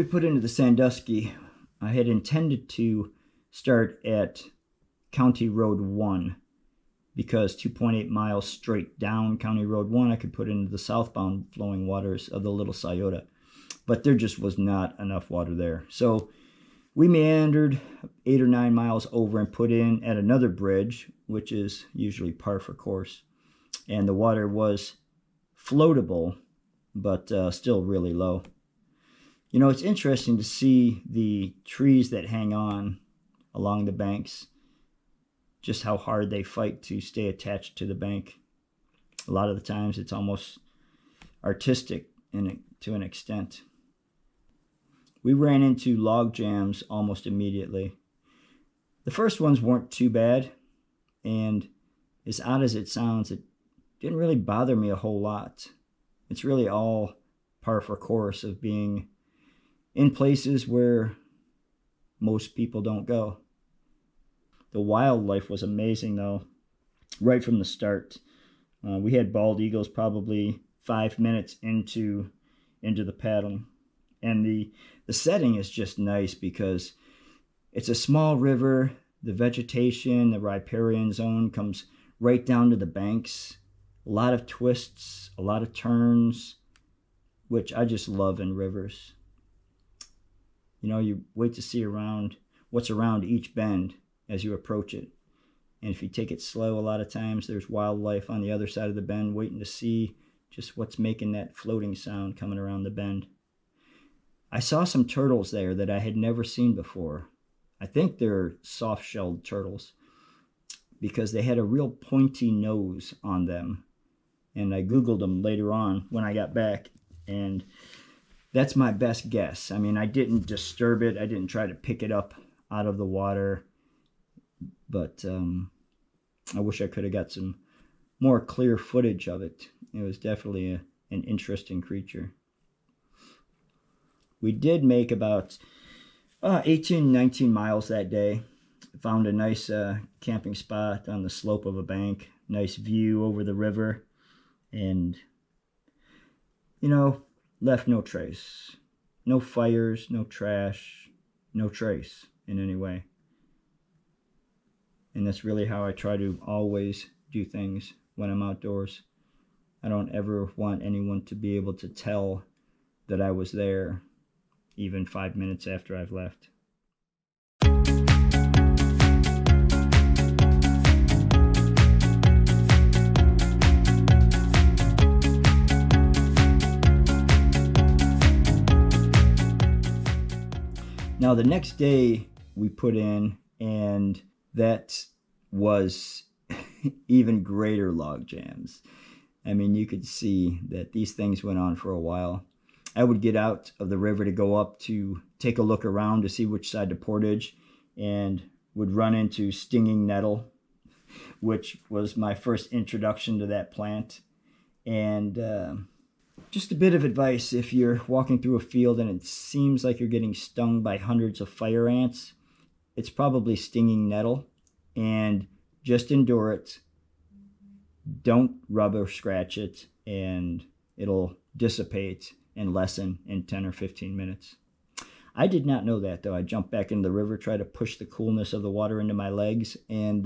put into the Sandusky, I had intended to start at County Road 1 because 2.8 miles straight down County Road 1 I could put into the southbound flowing waters of the Little Scioto. But there just was not enough water there. So we meandered 8 or 9 miles over and put in at another bridge, which is usually par for course. And the water was floatable, but still really low. You know, it's interesting to see the trees that hang on along the banks, just how hard they fight to stay attached to the bank. A lot of the times it's almost artistic to an extent. We ran into log jams almost immediately. The first ones weren't too bad, and as odd as it sounds, it didn't really bother me a whole lot. It's really all par for course of being in places where most people don't go. The wildlife was amazing though, right from the start. We had bald eagles probably 5 minutes into the paddling. And the setting is just nice because it's a small river. The vegetation, the riparian zone comes right down to the banks. A lot of twists, a lot of turns, which I just love in rivers. You know, you wait to see what's around each bend as you approach it. And if you take it slow, a lot of times there's wildlife on the other side of the bend waiting to see just what's making that floating sound coming around the bend. I saw some turtles there that I had never seen before. I think they're soft-shelled turtles because they had a real pointy nose on them. And I Googled them later on when I got back, and that's my best guess. I mean, I didn't disturb it. I didn't try to pick it up out of the water, but I wish I could have got some more clear footage of it. It was definitely an interesting creature. We did make about 18, 19 miles that day. Found a nice camping spot on the slope of a bank. Nice view over the river. And, you know, left no trace. No fires, no trash, no trace in any way. And that's really how I try to always do things when I'm outdoors. I don't ever want anyone to be able to tell that I was there, even 5 minutes after I've left. Now the next day we put in, and that was even greater log jams. I mean, you could see that these things went on for a while. I would get out of the river to go up to take a look around to see which side to portage, and would run into stinging nettle, which was my first introduction to that plant. And just a bit of advice: if you're walking through a field and it seems like you're getting stung by hundreds of fire ants, it's probably stinging nettle, and just endure it. Don't rub or scratch it, and it'll dissipate and lessen in 10 or 15 minutes. I did not know that, though. I jumped back into the river, tried to push the coolness of the water into my legs, and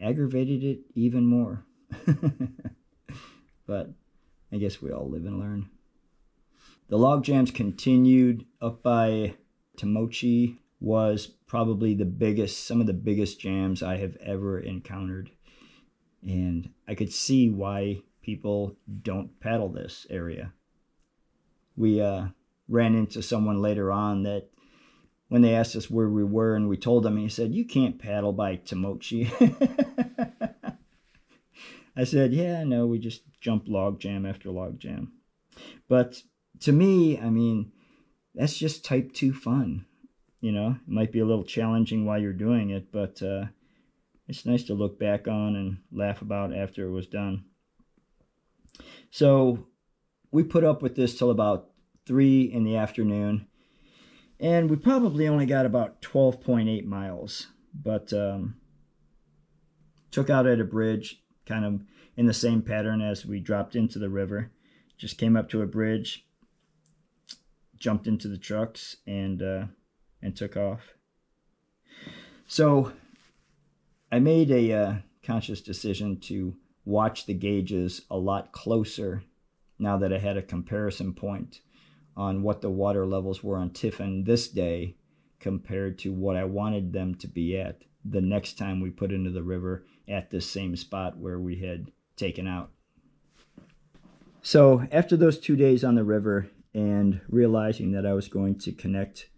aggravated it even more. But I guess we all live and learn. The log jams continued. Up by Tomochi was probably some of the biggest jams I have ever encountered. And I could see why people don't paddle this area. We ran into someone later on that when they asked us where we were and we told them, he said, "You can't paddle by Tomochi." I said, "Yeah, no, we just jump log jam after log jam." But to me, I mean, that's just type 2 fun. You know, it might be a little challenging while you're doing it, but it's nice to look back on and laugh about after it was done. So we put up with this till about 3 in the afternoon, and we probably only got about 12.8 miles, but took out at a bridge, kind of in the same pattern as we dropped into the river. Just came up to a bridge, jumped into the trucks and took off. So I made a conscious decision to watch the gauges a lot closer now that I had a comparison point on what the water levels were on Tiffin this day compared to what I wanted them to be at the next time we put into the river at this same spot where we had taken out. So after those 2 days on the river and realizing that I was going to connect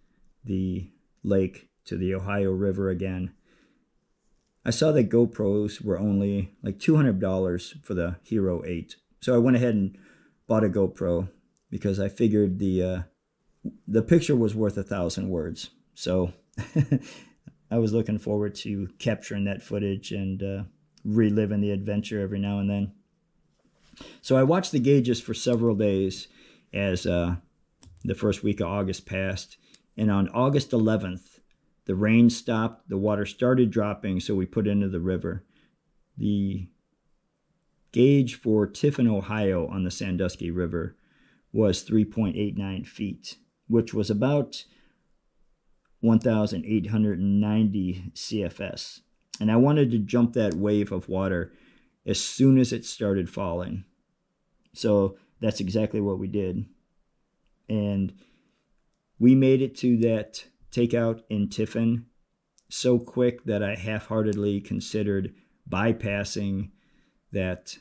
the lake to the Ohio River again, I saw that GoPros were only like $200 for the Hero 8. So I went ahead and bought a GoPro because I figured the picture was worth 1,000 words. So I was looking forward to capturing that footage and reliving the adventure every now and then. So I watched the gauges for several days as the first week of August passed. And on August 11th, the rain stopped, the water started dropping, so we put into the river. The gauge for Tiffin, Ohio on the Sandusky River was 3.89 feet, which was about 1,890 CFS. And I wanted to jump that wave of water as soon as it started falling. So that's exactly what we did. And we made it to that takeout in Tiffin so quick that I half-heartedly considered bypassing that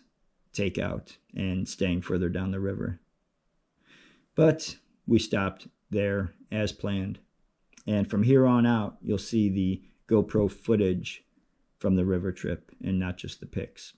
takeout and staying further down the river. But we stopped there as planned. And from here on out, you'll see the GoPro footage from the river trip and not just the pics.